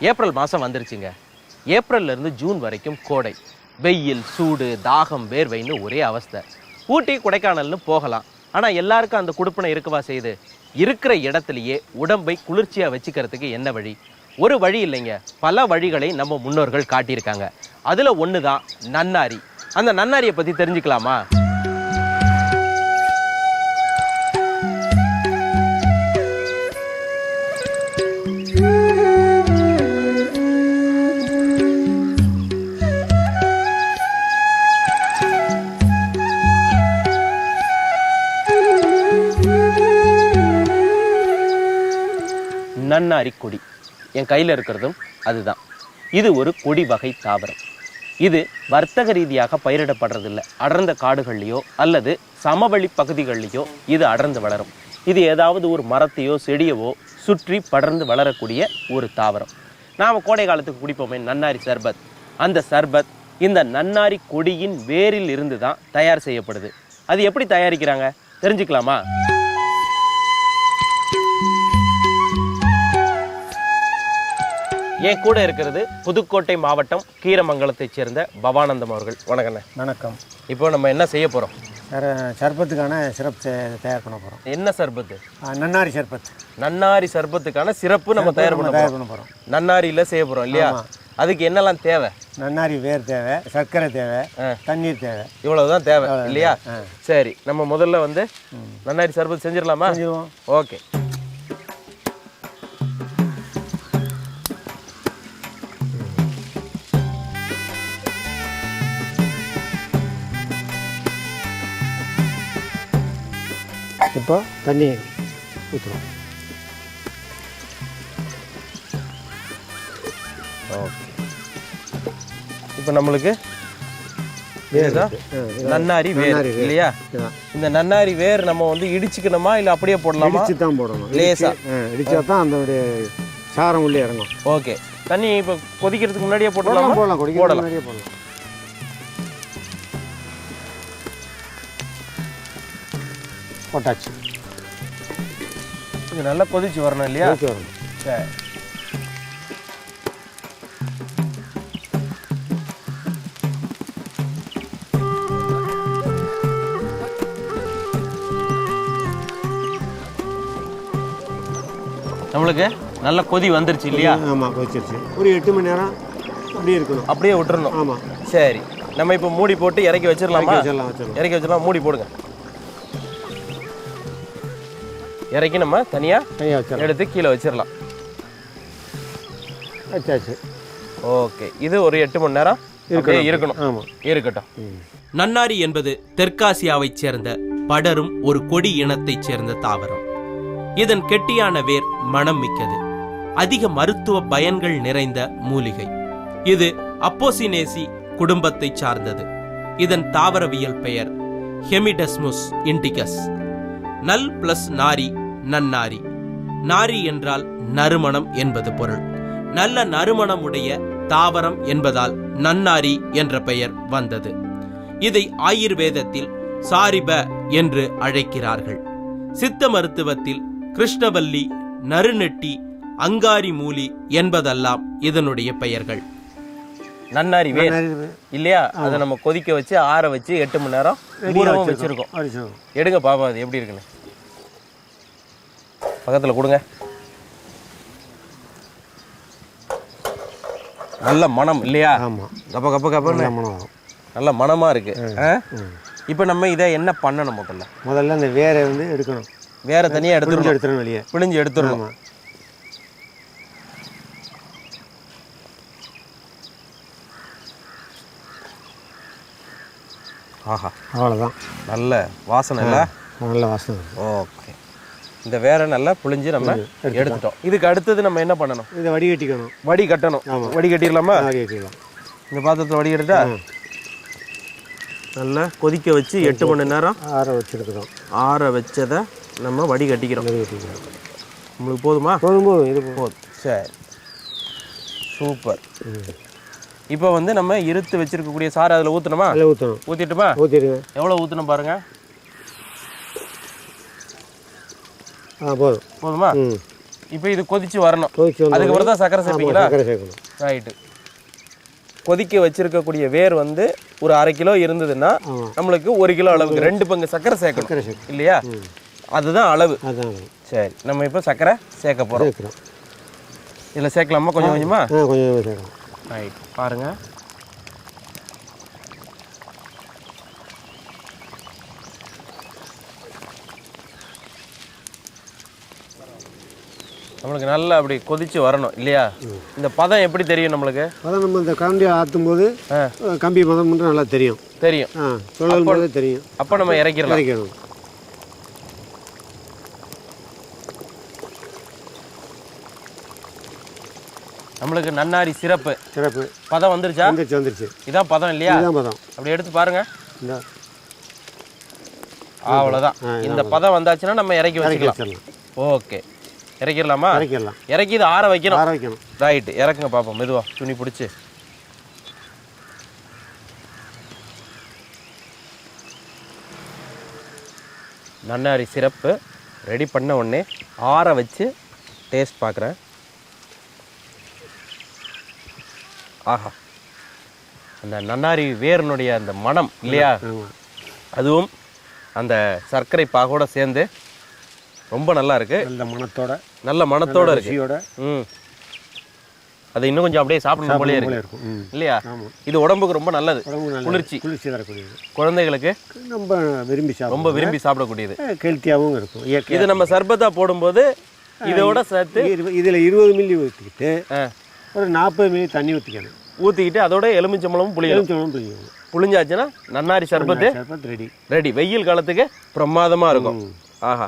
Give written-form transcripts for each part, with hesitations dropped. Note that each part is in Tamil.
ஏப்ரல் மாதம் வந்துருச்சுங்க. ஏப்ரல்லேருந்து ஜூன் வரைக்கும் கோடை, வெயில், சூடு, தாகம், வேர்வைன்னு ஒரே அவஸ்தை. ஊட்டி கொடைக்கானல்னு போகலாம், ஆனால் எல்லாருக்கும் அந்த குடுப்பனை இருக்கவா செய்யுது? இருக்கிற இடத்துலையே உடம்பை குளிர்ச்சியாக வச்சுக்கிறதுக்கு என்ன வழி? ஒரு வழி இல்லைங்க, பல வழிகளை நம்ம முன்னோர்கள் காட்டியிருக்காங்க. அதில் ஒன்று தான் நன்னாரி. அந்த நன்னாரியை பற்றி தெரிஞ்சுக்கலாமா? நன்னாரி கொடி என் கையில் இருக்கிறதும் அதுதான். இது ஒரு கொடி வகை தாவரம். இது வர்த்தக ரீதியாக பயிரிடப்படுறதில்லை. அடர்ந்த காடுகள்லையோ அல்லது சமவெளி பகுதிகள்லையோ இது அடர்ந்து வளரும். இது ஏதாவது ஒரு மரத்தையோ செடியவோ சுற்றி படர்ந்து வளரக்கூடிய ஒரு தாவரம். நாம் கோடை காலத்துக்கு குடிப்போமே நன்னாரி சர்பத், அந்த சர்பத் இந்த நன்னாரி கொடியின் வேரில் இருந்து தான் தயார் செய்யப்படுது. அது எப்படி தயாரிக்கிறாங்க தெரிஞ்சுக்கலாமா? என் கூட இருக்கிறது புதுக்கோட்டை மாவட்டம் கீரமங்கலத்தைச் சேர்ந்த பவானந்தம் அவர்கள். வணக்கண்ணே. வணக்கம். இப்போ நம்ம என்ன செய்ய போகிறோம்? சர்பத்துக்கான சிரப் தயார் பண்ண போகிறோம். என்ன சர்பத்து? நன்னாரி சர்பத். நன்னாரி சர்பத்துக்கான சிறப்பு நம்ம தயார் பண்ண போகிறோம். நன்னாரியில் செய்ய போகிறோம் இல்லையா? அதுக்கு என்னெல்லாம் தேவை? நன்னாரி வேர் தேவை, சர்க்கரை தேவை, தண்ணீர் தேவை, இவ்வளவுதான் தேவை இல்லையா? சரி, நம்ம முதல்ல வந்து நன்னாரி சர்பத் செஞ்சிடலாமா? செஞ்சிருவோம். ஓகே. இப்போ தண்ணி ஊற்றுறோம். ஓகே. இப்போ நம்மளுக்கு நன்னாரி வேர் இல்லையா? இந்த நன்னாரி வேர் நம்ம வந்து இடிச்சுக்கணுமா இல்லை அப்படியே போடலாமா? இடிச்சு தான் போடணும். லேசா இடிச்சா தான் அந்த சாரம் உள்ளே இறங்கும். ஓகே. தண்ணி இப்போ கொதிக்கிறதுக்கு முன்னாடியே போடலாமா? போடலாம். கொதிக்கிறதுக்கு முன்னாடியே போடலாம். போட்டாச்சு. இது நல்லா கொதிச்சு வரணும் இல்லையா? கொதிச்சு வரணும். சரி. நம்மளுக்கு நல்ல கொதி வந்துருச்சு இல்லையா? ஆமாம், கொதிச்சிருச்சு. ஒரு 8 மணி நேரம் அப்படியே இருக்கணும். அப்படியே விட்டுறணும். ஆமாம். சரி, நம்ம இப்போ மூடி போட்டு இறக்கி வச்சிடலாமா? இறக்கி வச்சிடலாம். மூடி போடுங்க. இறக்கி நம்ம தனியாக எடுத்து கீழே வச்சிடலாம். வச்சாச்சு. ஓகே. இது ஒரு 8 மணி நேரம் இருக்கணும். ஆமாம், இருக்கட்டும். நன்னாரி என்பது தெற்காசியாவைச் சேர்ந்த படரும் ஒரு கொடி இனத்தைச் சேர்ந்த தாவரம். இதன் கெட்டியான வேர் மணம் மிக்கது. அதிக மருத்துவ பயன்கள் நிறைந்த மூலிகை. இது அப்போசினேசி குடும்பத்தை சார்ந்தது. இதன் தாவரவியல் பெயர் ஹெமிடெஸ்முஸ் இண்டிகஸ். நல் பிளஸ் நாரி, நன்னாரி. நாரி என்றால் நறுமணம் என்பது பொருள். நல்ல நறுமணமுடைய தாவரம் என்பதால் நன்னாரி என்ற பெயர் வந்தது. இதை ஆயுர்வேதத்தில் சாரிப என்று அழைக்கிறார்கள். சித்த மருத்துவத்தில் கிருஷ்ணவல்லி, நறுநெட்டி, அங்காரி மூலி என்பதெல்லாம் இதனுடைய பெயர்கள். நன்னாரி வேர் இல்லையா? அதை நம்ம கொதிக்க வச்சு ஆற வச்சு 8 மணி நேரம் ஊறவும் வச்சிருக்கோம். எடுங்க பாப்பா, அது எப்படி இருக்குன்னு பக்கத்தில் கொடுங்க. நல்ல மனம் இல்லையா? ஆமாம். கப்ப கப்ப கப்பன்னு நல்ல மனமாக இருக்கு. இப்போ நம்ம இதை என்ன பண்ணணும்? முதல்ல அந்த வேரை வந்து எடுக்கணும். வேற தனியாக எடுத்துடணும். வெளியே பிழிஞ்சு எடுத்துடணும். ஆஹா, அவ்வளோதான். நல்ல வாசனை இல்லை? நல்ல வாசனை. ஓகே. இந்த வேற நல்லா புளிஞ்சு நம்ம எடுத்துட்டோம். இதுக்கு அடுத்தது நம்ம என்ன பண்ணணும்? இதை வடிகட்டிக்கணும். வடிகட்டணும். வடிகட்டிடலாமா? வடிகட்டிடலாம். இந்த பாத்திரத்தில் வடிகட்டா நல்லா கொதிக்க வச்சு 8 மணி நேரம் ஆற வச்சுருக்கிறோம். ஆற வச்சதை நம்ம வடிகட்டிக்கிறோம். உங்களுக்கு போதுமா? போதும். இது போதும். சரி, சூப்பர். இப்போ வந்து நம்ம இருத்து வச்சிருக்கக்கூடிய சாறு அதில் ஊற்றணுமா? அதில் ஊற்றணும். ஊற்றிட்டுமா? ஊற்றிடுங்க. எவ்வளோ ஊற்றணும் பாருங்க. போதும். போதுமா? இப்போ இது கொதிச்சு வரணும். கொதிச்சு அதுக்கப்புறம் தான் சர்க்கரை சேர்ப்பீங்களா? சர்க்கரை சேர்க்கணும். ரைட்டு. கொதிக்க வச்சிருக்கக்கூடிய வேர் வந்து ஒரு 1/2 கிலோ இருந்ததுன்னா நம்மளுக்கு 1 கிலோ அளவுக்கு 2 பங்கு சர்க்கரை சேர்க்கணும் இல்லையா? அதுதான் அளவு. அதான். சரி, நம்ம இப்போ சர்க்கரை சேர்க்க போகிறோம். இதில் சேர்க்கலாமா கொஞ்சம் கொஞ்சமா? கொஞ்சம் சேர்க்கலாம். ரைட், பாருங்க. நம்மளுக்கு நல்லா அப்படி கொதிச்சு வரணும் இல்லையா? இந்த பதம் எப்படி தெரியும் நம்மளுக்கு? பதம் நம்ம இந்த கரண்டி ஆற்றும் போது கம்பி பதம் மட்டும் நல்லா தெரியும். தெரியும், சொல்லும் போது தெரியும். அப்போ நம்ம இறக்கிடணும். நம்மளுக்கு நன்னாரி சிறப்பு பதம் வந்துருச்சா? வந்துருச்சு. இதான் பதம் இல்லையா? இதான் பதம். அப்படி எடுத்து பாருங்க. அவ்வளோதான். இந்த பதம் வந்தாச்சுன்னா நம்ம இறக்கி வச்சுக்கலாம். ஓகே, இறக்கிடலாமா? இறக்கிடலாம். இறக்கி இது ஆற வைக்கணும். ஆற வைக்கணும். ரைட்டு, இறக்குங்க பார்ப்போம். மெதுவா துணி பிடிச்சி. நன்னாரி சிறப்பு ரெடி பண்ண உடனே ஆற வச்சு டேஸ்ட் பார்க்குறேன். ஆஹா, அந்த நன்னாரி வேர்னுடைய அந்த மனம் இல்லையா? அதுவும் அந்த சர்க்கரை பாகோட சேர்ந்து ரொம்ப நல்லா இருக்கு. நல்ல மனத்தோட இருக்கு. அது இன்னும் கொஞ்சம் அப்படியே சாப்பிடணும் போலயே இருக்கு இல்லையா? இது உடம்புக்கு ரொம்ப நல்லது, குளிர்ச்சி தரக்கூடியது, குழந்தைகளுக்கு ரொம்ப விரும்பி சாப்பிடக்கூடியது, ஹெல்த்தியாகவும் இருக்கும். இது நம்ம சர்பத்தா போடும்போது இதோட சேர்த்து இதில் 20 மில்லி ஊற்றிக்கிட்டு ஒரு 40 மில்லி தண்ணி ஊற்றிக்கிட்டு அதோட எலுமிச்சம்பழமும் புளிஞ்சாச்சுன்னா நன்னாரி சர்பத்து ரெடி. வெயில் காலத்துக்கு பிரமாதமா இருக்கும். ஆஹா,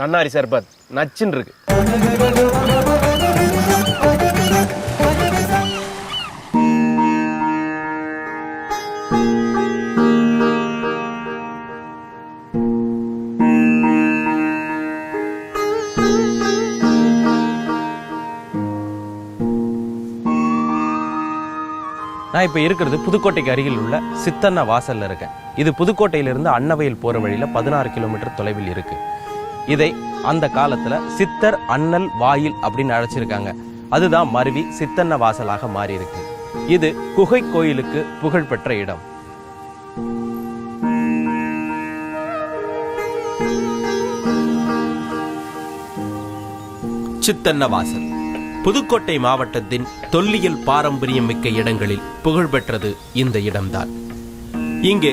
நன்னாரி சர்பத் நச்சுன்னு இருக்கு. நான் இப்போ இருக்கிறது புதுக்கோட்டைக்கு அருகில் உள்ள சித்தன்ன வாசல்ல இருக்கேன். இது புதுக்கோட்டையிலிருந்து அன்னவயல் போற வழியில 16 கிலோமீட்டர் தொலைவில் இருக்கு. இதை அந்த காலத்துல சித்தர் அண்ணல் வாயில் அப்படின்னு அழைச்சிருக்காங்க. அதுதான் மருவி சித்தன்ன வாசலாக மாறி இருக்கு. இது குகை கோயிலுக்கு புகழ்பெற்ற இடம். சித்தன்ன வாசல் புதுக்கோட்டை மாவட்டத்தின் தொல்லியல் பாரம்பரியம் மிக்க இடங்களில் புகழ்பெற்றது இந்த இடம்தான். இங்கே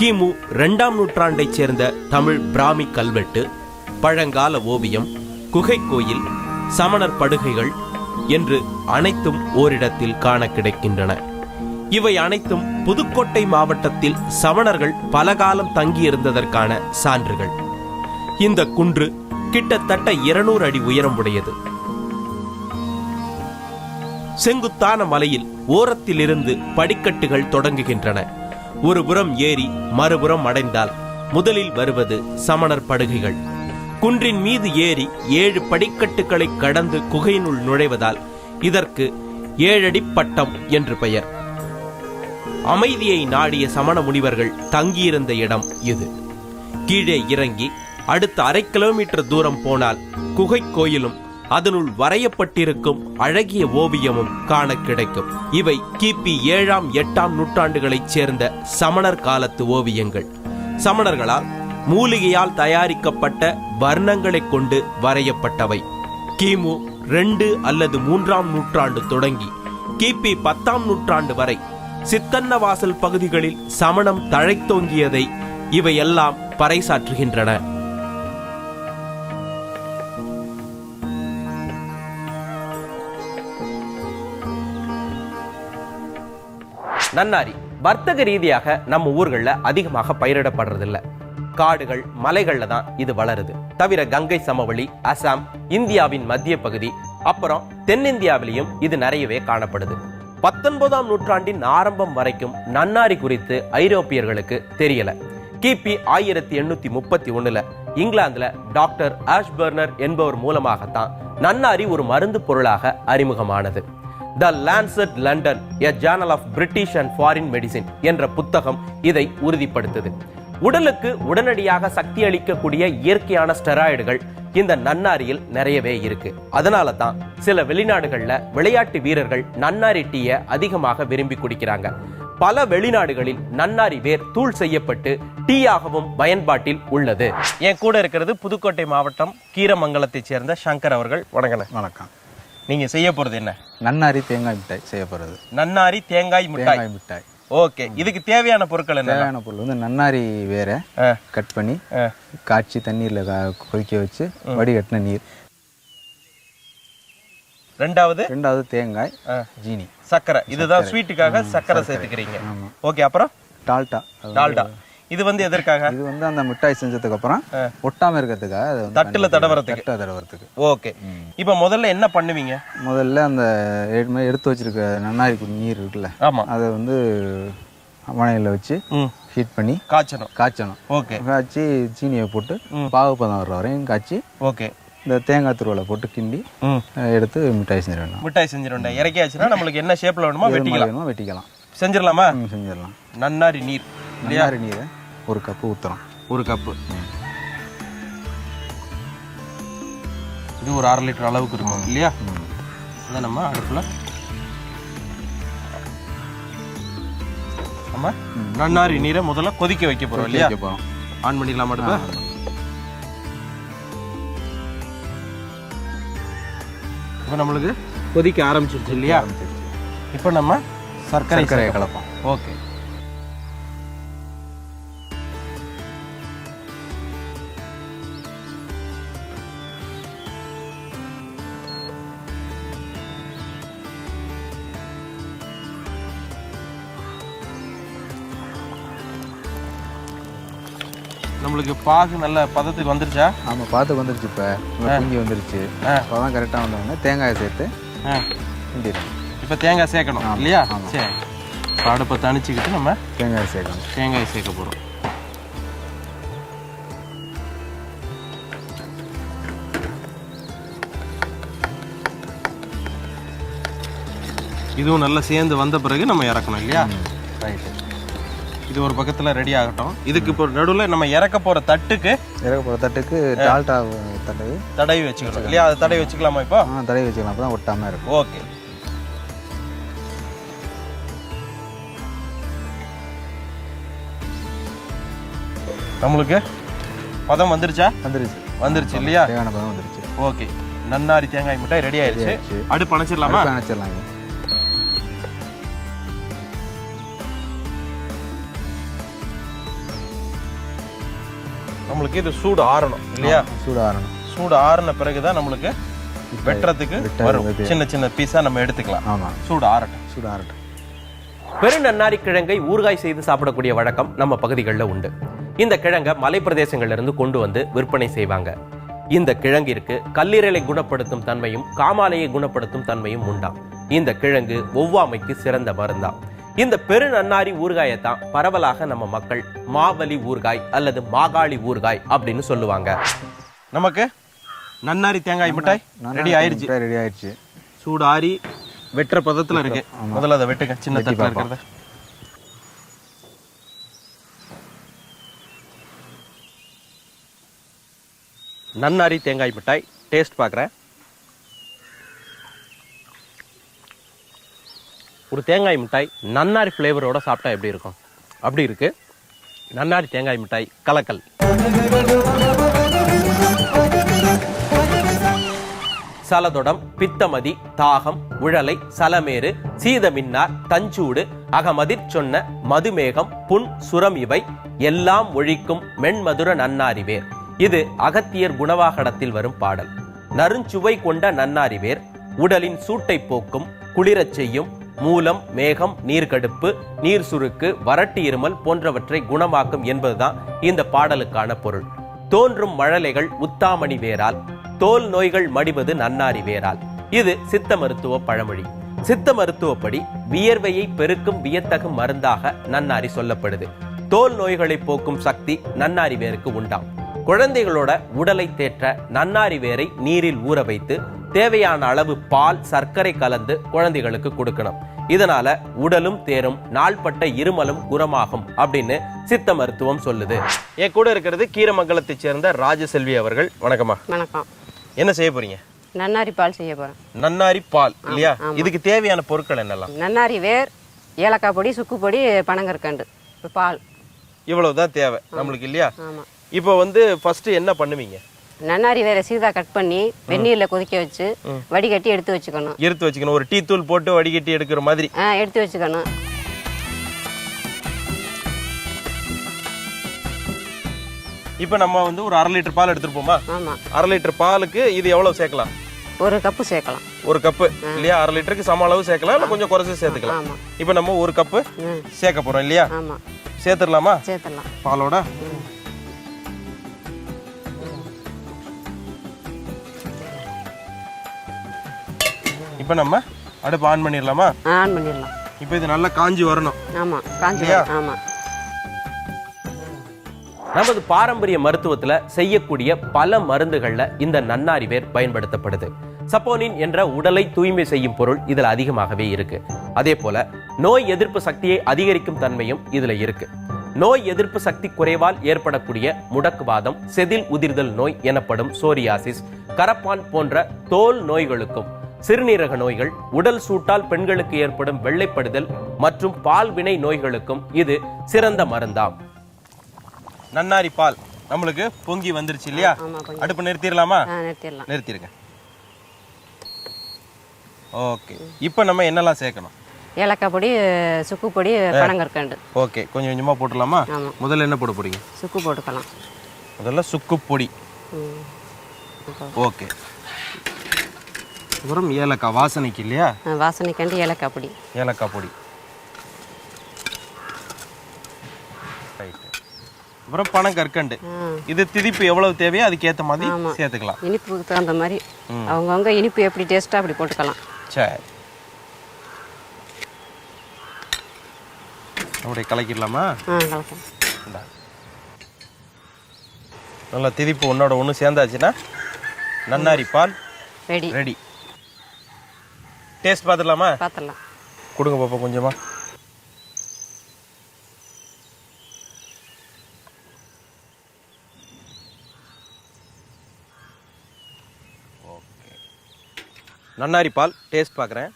கிமு 2ஆம் நூற்றாண்டைச் சேர்ந்த தமிழ் பிராமி கல்வெட்டு, பழங்கால ஓவியம், குகை கோயில், சமணர் படுகைகள் என்று அனைத்தும் ஓரிடத்தில் காண கிடைக்கின்றன. இவை அனைத்தும் புதுக்கோட்டை மாவட்டத்தில் சமணர்கள் பலகாலம் தங்கியிருந்ததற்கான சான்றுகள். இந்த குன்று கிட்டத்தட்ட 200 அடி உயரம் உடையது. செங்குத்தான மலையில் ஓரத்திலிருந்து படிக்கட்டுகள் தொடங்குகின்றன. ஒரு புறம் ஏறி மறுபுறம் அடைந்தால் முதலில் வருவது சமணர் படுகைகள். குன்றின் மீது ஏறி 7 படிக்கட்டுகளை கடந்து குகையினுள் நுழைவதால் இதற்கு 7 அடி பட்டம் என்று பெயர். அமைதியை நாடிய சமண முனிவர்கள் தங்கியிருந்த இடம் இது. கீழே இறங்கி அடுத்த 1/2 கிலோமீட்டர் தூரம் போனால் குகை கோயிலும் அதனுள் வரையப்பட்டிருக்கும் அழகிய ஓவியமும் காண கிடைக்கும். இவை கிபி 7ஆம் 8ஆம் நூற்றாண்டுகளைச் சேர்ந்த சமணர் காலத்து ஓவியங்கள். சமணர்களால் மூலிகையால் தயாரிக்கப்பட்ட வர்ணங்களை கொண்டு வரையப்பட்டவை. கிமு 2 அல்லது 3ஆம் நூற்றாண்டு தொடங்கி கிபி 10ஆம் நூற்றாண்டு வரை சித்தன்னவாசல் பகுதிகளில் சமணம் தழைத்தோங்கியதை இவையெல்லாம் பறைசாற்றுகின்றன. நன்னாரி வர்த்தக ரீதியாக நம்ம ஊர்கள்ல அதிகமாக பயிரிடப்படுறதில்ல. காடுகள் மலைகள்ல தான் இது வளருது. தவிர கங்கை சமவெளி, அசாம், இந்தியாவின் மத்திய பகுதி, அப்புறம் தென்னிந்தியாவிலையும் இது நிறையவே காணப்படுது. 19ஆம் நூற்றாண்டின் ஆரம்பம் வரைக்கும் நன்னாரி குறித்து ஐரோப்பியர்களுக்கு தெரியல. கிபி 1831 இங்கிலாந்துல டாக்டர் ஆஷ்பர்னர் என்பவர் மூலமாகத்தான் நன்னாரி ஒரு மருந்து பொருளாக அறிமுகமானது. The Lancet London, a journal of British and foreign medicine என்ற புத்தகம் இதை உறுதிப்படுத்துது. உடலுக்கு உடனடியாக சக்தி அளிக்கக்கூடிய இயற்கையான ஸ்டெராய்டுகள் இந்த நன்னாரியில் நிறையவே இருக்கு. அதனால தான் சில வெளிநாடுகள்ல விளையாட்டு வீரர்கள் நன்னாரி டீயை அதிகமாக விரும்பி குடிக்கிறாங்க. பல வெளிநாடுகளில் நன்னாரி வேர் தூள் செய்யப்பட்டு டீயாகவும் பயன்பாட்டில் உள்ளது. என் கூட இருக்கிறது புதுக்கோட்டை மாவட்டம் கீரமங்கலத்தை சேர்ந்த சங்கர் அவர்கள். வணக்கம். வணக்கம். நீங்க செய்ய போறது என்ன? நன்னாரி தேங்காய் மிட்டாய் செய்ய போறது. நன்னாரி தேங்காய் மிட்டாய். ஓகே, இதுக்கு தேவையான பொருட்கள் என்ன? தேவையான பொருள் வந்து நன்னாரி வேற கட் பண்ணி காய்ச்சி தண்ணீர்ல கொதிக்க வச்சு வடிகட்டின நீர். ரெண்டாவது தேங்காய், ஜீனி, சக்கரை. இதுதான் ஸ்வீட்டுக்காக சக்கரை சேர்த்துக்கிறீங்க. ஓகே, அப்புறம் டால்டா. இது வந்து எதற்காக? இது வந்து அந்த மிட்டாய் செஞ்சதுக்கு அப்புறம் ஒட்டாம இருக்கிறதுக்காக, தட்டுல தடவறதுக்கு. ஓகே, இப்போ முதல்ல என்ன பண்ணுவீங்க? முதல்ல அந்த எடுத்து வச்சிருக்க நன்னாரி நீர் இருக்குல்ல, அதை வந்து மணையில வச்சு ஹீட் பண்ணி காய்ச்சணும். ஓகே, காய்ச்சி சீனியை போட்டு பாகுப்பதம் வர்ற வரையும் காய்ச்சி, ஓகே, இந்த தேங்காய் துருவலை போட்டு கிண்டி எடுத்து மிட்டாய் செஞ்சிடணும். இறக்கியாச்சுன்னா நம்மளுக்கு என்ன ஷேப்ல வேணுமோ வெட்டிக்கலாம். செஞ்சிடலாமா? செஞ்சிடலாம். நன்னாரி நீர், நன்னாரி நீரை 1 கப்பு ஊத்துறோம். 1 கப்பு. இது ஒரு 1/2 லிட்டர் அளவுக்கு இருக்கும் இல்லையா? இதை நம்ம அடுப்புல நம்ம நன்னாரி நீரை முதல்ல கொதிக்க வைக்க போறோம் இல்லையா? ஆன் பண்ணிடலாம் அடுப்பை. இப்போ நம்மளுக்கு கொதிக்க ஆரம்பிச்சிருச்சு இல்லையா? இப்போ நம்ம சர்க்கரையை கலப்போம். ஓகே, நம்மளுக்கு பாகு நல்ல பதத்துக்கு வந்துருச்சா? ஆமாம், பதத்துக்கு வந்துருச்சு. இப்போ பொங்கி வந்துருச்சு. அப்போதான் கரெக்டாக வந்தோடனே தேங்காயை சேர்த்து கிண்டிடணும். இப்போ தேங்காய் சேர்க்கணும் இல்லையா? சரி, இப்போ அடுப்பை தணிச்சுக்கிட்டு நம்ம தேங்காய் சேர்க்க போகிறோம். இதுவும் நல்லா சேர்ந்து வந்த பிறகு நம்ம இறக்கணும் இல்லையா? ரைட்டு. இது ஒரு பக்கத்துல ரெடி ஆகட்டும். இதுக்கு இப்போ நடுவில் நம்ம இறக்க போற தட்டுக்கு டால்டா தடவி வச்சுக்கணும் இல்லையா? அதை தடவி வச்சுக்கலாமா? இப்போ தடவி வச்சுக்கலாம், அப்பதான் ஒட்டாம இருக்கும். ஓகே, நம்மளுக்கு பதம் வந்துருச்சா? வந்துருச்சு இல்லையா? தேவையான பதம் வந்துருச்சு. ஓகே, நன்னாரி தேங்காய் மிட்டாய் ரெடி ஆயிடுச்சு. அடுப்பு அணைச்சிடலாமா? அணைச்சிடலாம். நம்மளுக்கு இது சூடு ஆறணும் இல்லையா? சூடு ஆறின பிறகுதான் நம்மளுக்கு வெட்டுறதுக்கு வரும். சின்ன சின்ன பீஸா நம்ம எடுத்துக்கலாம். சூடு ஆறட்டும். பெரு நன்னாரி கிழங்கை ஊறுகாய் செய்து சாப்பிடக்கூடிய வழக்கம் நம்ம பகுதிகளில் உண்டு. இந்த கிழங்கை மலைப்பிரதேசங்கள்ல இருந்து கொண்டு வந்து விற்பனை செய்வாங்க. இந்த கிழங்கிற்கு கல்லீரலை குணப்படுத்தும் தன்மையும் காமாலையை குணப்படுத்தும் தன்மையும் உண்டாம். இந்த கிழங்கு ஒவ்வாமைக்கு சிறந்த மருந்தாம். இந்த பெரு நன்னாரி ஊறுகாயை தான் பரவலாக நம்ம மக்கள் மாவலி ஊறுகாய் அல்லது மாகாளி ஊறுகாய் அப்படின்னு சொல்லுவாங்க. நமக்கு நன்னாரி தேங்காய் மிட்டாய் ரெடி ஆயிடுச்சு. சூடு ஆறி வெட்டுற பதத்துல இருக்கு. முதல்ல அதை வெட்டுங்க, சின்ன தட்டுல இருக்கிறத. நன்னாரி தேங்காய் மிட்டாய் டேஸ்ட் பார்க்குறேன். ஒரு தேங்காய் மிட்டாய் நன்னாரி ஃப்ளேவரோட சாப்பிட்டா எப்படி இருக்கும்? அப்படி இருக்கு. நன்னாரி தேங்காய் மிட்டாய் கலக்கல். சலதொடம், பித்தமதி, தாகம், உழலை, சலமேறு, சீதமின்னார், தஞ்சூடு, அகமதிர் சொன்ன மதுமேகம், புண், சுரம் இவை எல்லாம் ஒழிக்கும் மென்மதுர நன்னாரிவேர். இது அகத்தியர் குணவாகடத்தில் வரும் பாடல். நறுஞ்சுவை கொண்ட நன்னாரிவேர் உடலின் சூட்டை போக்கும், குளிரச் செய்யும், மூலம், மேகம், நீர்கடுப்பு, நீர் சுருக்கு, வறட்டு இருமல் போன்றவற்றை குணமாக்கும் என்பதுதான் இந்த பாடலுக்கான பொருள். தோன்றும் மழலைகள் உத்தாமணி வேரால், தோல் நோய்கள் மடிவது நன்னாரி வேரால். இது சித்த மருத்துவ பழமொழி. சித்த மருத்துவப்படி வியர்வையை பெருக்கும் வியத்தகு மருந்தாக நன்னாரி சொல்லப்படுது. தோல் நோய்களை போக்கும் சக்தி நன்னாரி வேருக்கு உண்டாம். குழந்தைகளோட உடலை தேற்ற நன்னாரி வேரை நீரில் ஊற வைத்து தேவையான அளவு பால், சர்க்கரை கலந்து குழந்தைகளுக்கு கொடுக்கணும். இதனால உடலும் தேரும் நாள்பட்ட இருமலும் குணமாகும் அப்படின்னு சித்த மருத்துவம் சொல்லுது. என் கூட இருக்கிறது கீரமங்கலத்தை சேர்ந்த ராஜசெல்வி அவர்கள். வணக்கம்மா. வணக்கம். என்ன செய்ய போறீங்க? நன்னாரி பால் செய்ய போறேன். நன்னாரி பால் இல்லையா? இதுக்கு தேவையான பொருட்கள் என்னெல்லாம்? நன்னாரி வேர், ஏலக்காய் பொடி, சுக்கு பொடி, பனங்கற்கண்டு, பால், இவ்வளவுதான் தேவை நம்மளுக்கு இல்லையா? ஆமா. இப்போ ஃபர்ஸ்ட் என்ன பண்ணுவீங்க? நன்னாரி வேற சீதா கட் பண்ணி வெந்நீர்ல கொதிக்க வச்சு வடிகட்டி எடுத்து வச்சுக்கணும். ஒரு டீ தூள் போட்டு வடிகட்டி எடுக்கிற மாதிரி எடுத்து வச்சுக்கணும். இப்போ நம்ம ஒரு 1/2 லிட்டர் பால் எடுத்துருப்போமா? ஆமா. 1/2 லிட்டர் பாலுக்கு இது எவ்வளவு சேர்க்கலாம்? 1 கப்பு சேர்க்கலாம். 1 கப்பு இல்லையா? 1/2 லிட்டருக்கு சம அளவு சேர்க்கலாம், இல்ல கொஞ்சம் குறைச்சு சேர்த்துக்கலாம். ஆமா. இப்போ நம்ம 1 கப்பு சேர்க்க போறோம் இல்லையா? ஆமா. சேர்த்துடலாமா? சேர்த்துடலாம். பாலோட இப்போ நம்ம அடுப்பு ஆன் பண்ணிடலாமா? ஆன் பண்ணிடலாம். இப்போ இது நல்லா காஞ்சி வரணும். ஆமா, காஞ்சி. ஆமா. நமது பாரம்பரிய மருத்துவத்துல செய்யக்கூடிய பல மருந்துகள்ல இந்த நன்னாரி வேர் பயன்படுத்தப்படுது. சப்போனின் என்ற உடலை தூய்மை செய்யும் பொருள் இதுல அதிகமாகவே இருக்கு. அதே போல நோய் எதிர்ப்பு சக்தியை அதிகரிக்கும் தன்மையும் இதுல இருக்கு. நோய் எதிர்ப்பு சக்தி குறைவால் ஏற்படக்கூடிய முடக்குவாதம், செதில் உதிர்தல் நோய் எனப்படும் சோரியாசிஸ், கரப்பான் போன்ற தோல் நோய்களுக்கும், சிறுநீரக நோய்கள், உடல் சூட்டால் பெண்களுக்கு ஏற்படும் வெள்ளைப்படுதல் மற்றும் பால்வினை நோய்களுக்கும் இது சிறந்த மருந்தாம். நன்னாரி பால் நம்மளுக்கு பொங்கி வந்துருச்சு இல்லையா? அடுப்பு நிறுத்திடலாமா? நிறுத்திடுங்க. ஓகே. இப்போ நம்ம என்னெல்லாம் சேர்க்கணும்? ஏலக்காய் பொடி, சுக்கு பொடி, பனங்கற்கண்டு. ஓகே, கொஞ்சம் கொஞ்சமா போட்டுடலாமா? முதல்ல என்ன போட போறீங்க? சுக்கு போட்டுக்கலாம். முதல்ல சுக்கு பொடி. ஓகே. அப்புறம் ஏலக்காய் வாசனைக்கு இல்லையா? வாசனைக்காண்டி ஏலக்காய் பொடி. ஏலக்காய் பொடி. அப்புறம் பனங்கற்கண்டு. இது திதிப்பு எவ்வளவு தேவையோ அதுக்கு ஏத்த மாதிரி சேர்த்துக்கலாம். இனிப்புக்கு தகுந்த மாதிரி அவங்கவுங்க இனிப்பு எப்படி டேஸ்டா அப்படி போட்டுக்கலாம். சரி, அப்படியே கலக்கிடலாமா? கலக்கலாம். நல்லா திதிப்பு ஒன்னோட ஒன்று சேர்ந்தாச்சுன்னா நன்னாரி பால் ரெடி. ரெடி. டேஸ்ட் பார்த்துடலாமா? பார்த்துடலாம். கொடுங்க பாப்பா கொஞ்சமா. நன்னாரி பால் டேஸ்ட் பார்க்குறேன்.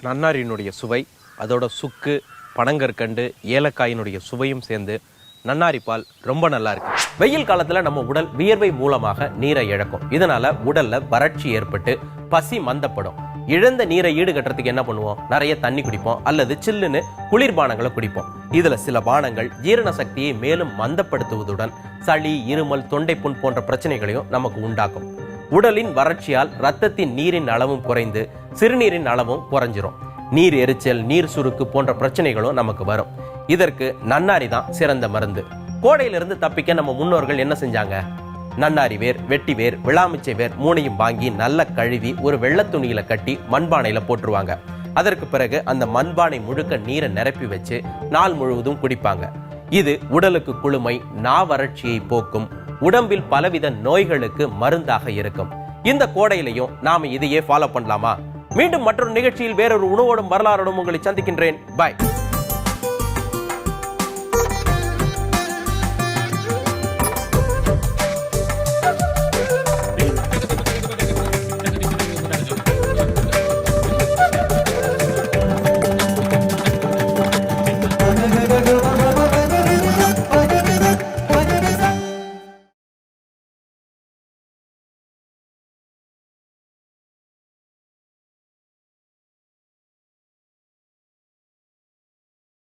நன்னாரியினுடைய சுவை, அதோட சுக்கு, பனங்கற்கண்டு, ஏலக்காயினுடைய சுவையும் சேர்ந்து நன்னாரி பால் ரொம்ப நல்லா இருக்கு. வெயில் காலத்துல நம்ம உடல் வியர்வை மூலமாக நீரை இழக்கும். இதனால உடல்ல வறட்சி ஏற்பட்டு பசி மந்தப்படும். இழந்த நீரை ஈடுகட்டுறதுக்கு என்ன பண்ணுவோம்? நிறைய தண்ணி குடிப்போம், அல்லது சில்லுன்னு குளிர்பானங்களை குடிப்போம். இதுல சில பானங்கள் ஜீரண சக்தியை மேலும் மந்தப்படுத்துவதுடன் சளி, இருமல், தொண்டைப்புண் போன்ற பிரச்சனைகளையும் நமக்கு உண்டாக்கும். உடலின் வறட்சியால் ரத்தத்தின் நீரின் அளவும் குறைந்து சிறுநீரின் அளவும் குறைஞ்சிரும். நீர் எரிச்சல், நீர் சுருக்கு போன்ற பிரச்சனைகளும் நமக்கு வரும். இதற்கு நன்னாரி தான் சிறந்த மருந்து. கோடையிலிருந்து தப்பிக்க நம்ம முன்னோர்கள் என்ன செஞ்சாங்க? நன்னாரி வேர், வெட்டி வேர், விளாமிச்சை வேர் 3ஐயும் வாங்கி நல்லா கழுவி ஒரு வெள்ளை துணியில கட்டி மண்பானையில போட்டுருவாங்க. அதற்கு பிறகு அந்த மண்பானை முழுக்க நீரை நிரப்பி வச்சு நாள் முழுவதும் குடிப்பாங்க. இது உடலுக்கு குளுமை, நாவறட்சியை போக்கும், உடம்பில் பலவித நோய்களுக்கு மருந்தாக இருக்கும். இந்த கோடையிலையும் நாம இதையே ஃபாலோ பண்ணலாமா? மீண்டும் மற்றொரு நிகழ்ச்சியில் வேறொரு உணவோடும் வரலாறோடும் உங்களை சந்திக்கின்றேன். பாய்.